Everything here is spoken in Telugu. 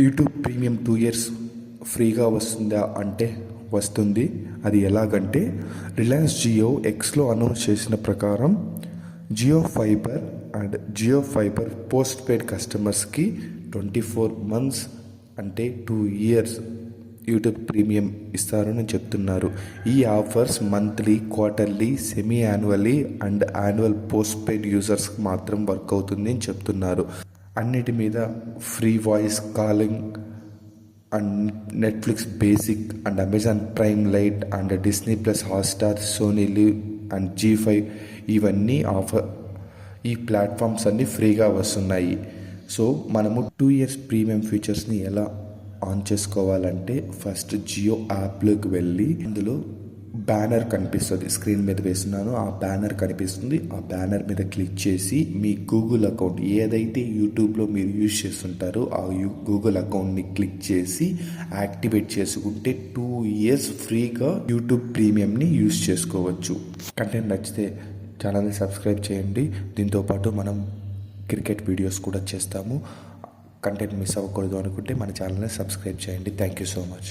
యూట్యూబ్ ప్రీమియం 2 ఇయర్స్ ఫ్రీగా వస్తుందా అంటే వస్తుంది. అది ఎలాగంటే రిలయన్స్ జియో ఎక్స్లో అనౌన్స్ చేసిన ప్రకారం జియో ఫైబర్ పోస్ట్ పెయిడ్ కస్టమర్స్కి 24 months అంటే 2 years యూట్యూబ్ ప్రీమియం ఇస్తారని చెప్తున్నారు. ఈ offers monthly, quarterly, semi annually and annual postpaid యూజర్స్కి మాత్రం వర్క్ అవుతుంది అని చెప్తున్నారు. అన్నిటి మీద free voice calling and Netflix basic and Amazon Prime Lite and Disney Plus Hotstar, Sony Liv and G5 ఇవన్నీ ఈ ప్లాట్ఫామ్స్ అన్నీ ఫ్రీగా వస్తున్నాయి. సో మనము 2 years ప్రీమియం ఫీచర్స్ని ఎలా ఆన్ చేసుకోవాలంటే ఫస్ట్ జియో యాప్లోకి వెళ్ళి అందులో బ్యానర్ కనిపిస్తుంది, స్క్రీన్ మీద వేస్తున్నాను, ఆ బ్యానర్ కనిపిస్తుంది. ఆ బ్యానర్ మీద క్లిక్ చేసి మీ గూగుల్ అకౌంట్ ఏదైతే యూట్యూబ్లో మీరు యూజ్ చేస్తుంటారో ఆ గూగుల్ అకౌంట్ని క్లిక్ చేసి యాక్టివేట్ చేసుకుంటే 2 years ఫ్రీగా యూట్యూబ్ ప్రీమియంని యూజ్ చేసుకోవచ్చు. కంటెంట్ నచ్చితే ఛానల్ని సబ్స్క్రైబ్ చేయండి. దీంతోపాటు మనం క్రికెట్ వీడియోస్ కూడా చేస్తాము. కంటెంట్ మిస్ అవ్వకూడదు అనుకుంటే మన ఛానల్ని సబ్స్క్రైబ్ చేయండి. Thank you so much.